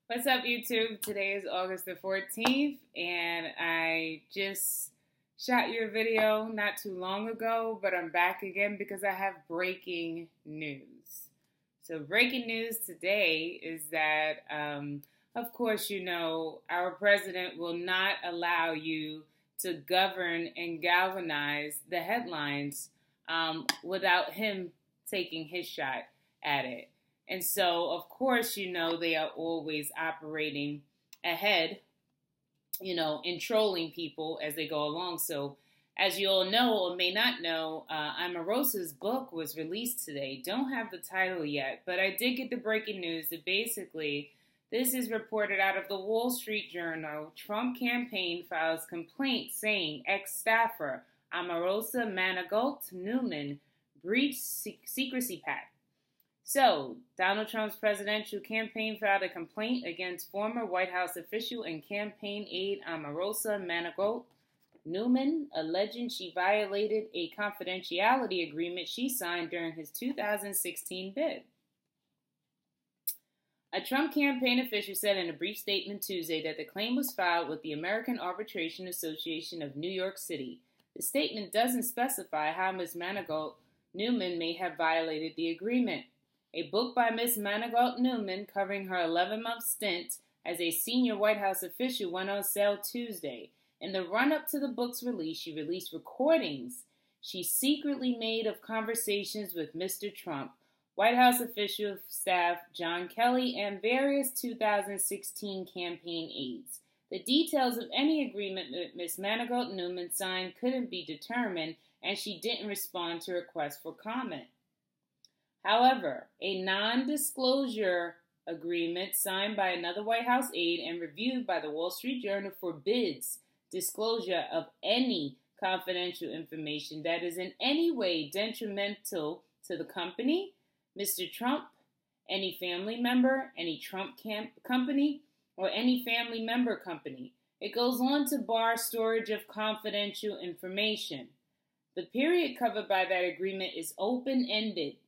What's up, YouTube? Today is August the 14th, and I just shot your video not too long ago, but I'm back again because I have breaking news. So breaking news today is that, of course, you know, our president will not allow you to govern and galvanize the headlines without him taking his shot at it. And so, of course, you know, they are always operating ahead, you know, and trolling people as they go along. So, as you all know or may not know, Omarosa's book was released today. Don't have the title yet, but I did get the breaking news that basically this is reported out of the Wall Street Journal. Trump campaign files complaint saying ex-staffer Omarosa Manigault Newman breached secrecy pact. So, Donald Trump's presidential campaign filed a complaint against former White House official and campaign aide Omarosa Manigault Newman, alleging she violated a confidentiality agreement she signed during his 2016 bid. A Trump campaign official said in a brief statement Tuesday that the claim was filed with the American Arbitration Association of New York City. The statement doesn't specify how Ms. Manigault Newman may have violated the agreement. A book by Ms. Manigault Newman covering her 11-month stint as a senior White House official went on sale Tuesday. In the run-up to the book's release, she released recordings she secretly made of conversations with Mr. Trump, White House official staff John Kelly, and various 2016 campaign aides. The details of any agreement that Ms. Manigault Newman signed couldn't be determined, and she didn't respond to requests for comment. However, a non-disclosure agreement signed by another White House aide and reviewed by the Wall Street Journal forbids disclosure of any confidential information that is in any way detrimental to the company, Mr. Trump, any family member, any Trump company, or any family member company. It goes on to bar storage of confidential information. The period covered by that agreement is open-ended.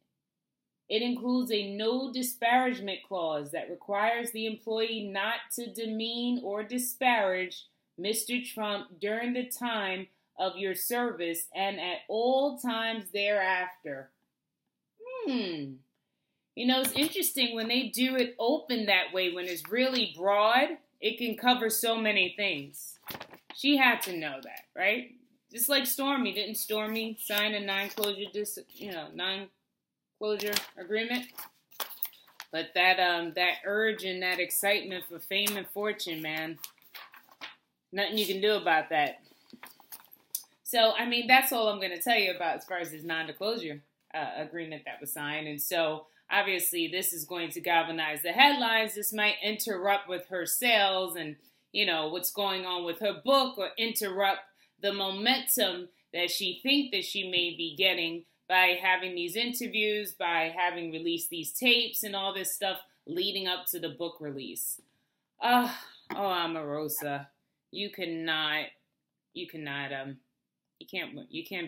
It includes a no disparagement clause that requires the employee not to demean or disparage Mr. Trump during the time of your service and at all times thereafter. You know, it's interesting when they do it open that way, when it's really broad, it can cover so many things. She had to know that, right? Just like Stormy. Didn't Stormy sign a non-closure agreement? But that urge and that excitement for fame and fortune, man, nothing you can do about that. So, I mean, that's all I'm going to tell you about as far as this non-disclosure agreement that was signed. And so, obviously, this is going to galvanize the headlines. This might interrupt with her sales and, you know, what's going on with her book, or interrupt the momentum that she thinks that she may be getting by having these interviews, by having released these tapes and all this stuff leading up to the book release. Omarosa, you can't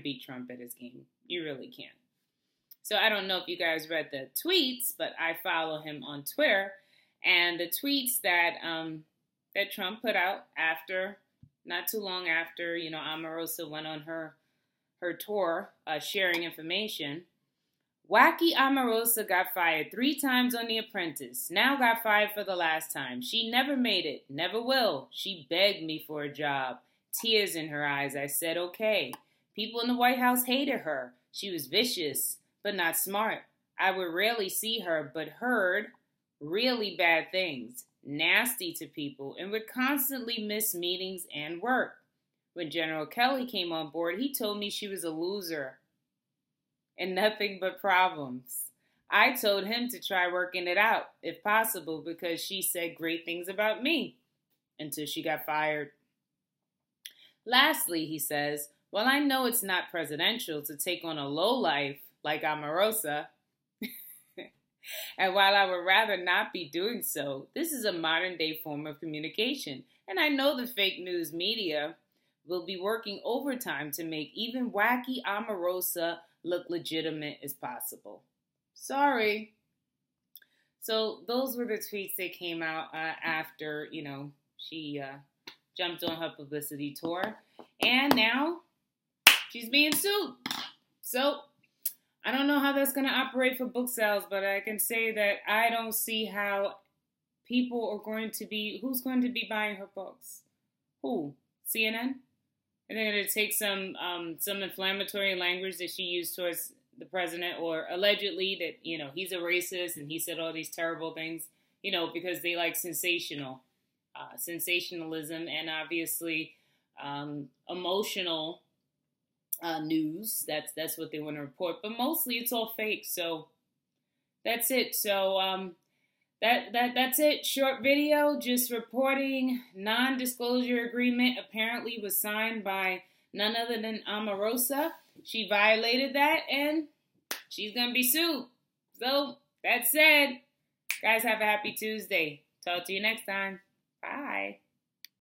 beat Trump at his game. You really can't. So I don't know if you guys read the tweets, but I follow him on Twitter, and the tweets that that Trump put out after, not too long after, you know, Omarosa went on her tour, sharing information. Wacky Omarosa got fired 3 times on The Apprentice. Now got fired for the last time. She never made it. Never will. She begged me for a job. Tears in her eyes. I said, okay. People in the White House hated her. She was vicious, but not smart. I would rarely see her, but heard really bad things. Nasty to people, and would constantly miss meetings and work. When General Kelly came on board, he told me she was a loser and nothing but problems. I told him to try working it out, if possible, because she said great things about me until she got fired. Lastly, he says, well, I know it's not presidential to take on a lowlife like Omarosa, and while I would rather not be doing so, this is a modern-day form of communication, and I know the fake news media will be working overtime to make even wacky Omarosa look legitimate as possible. Sorry. So those were the tweets that came out after, you know, she jumped on her publicity tour. And now she's being sued. So I don't know how that's going to operate for book sales, but I can say that I don't see how people are going to be, who's going to be buying her books? Who? CNN? And they're going to take some inflammatory language that she used towards the president, or allegedly that, you know, he's a racist and he said all these terrible things, you know, because they like sensationalism and obviously emotional news. That's what they want to report, but mostly it's all fake. So that's it. So that's it. Short video, just reporting non-disclosure agreement apparently was signed by none other than Omarosa. She violated that and she's gonna be sued. So that said, guys, have a happy Tuesday. Talk to you next time. Bye.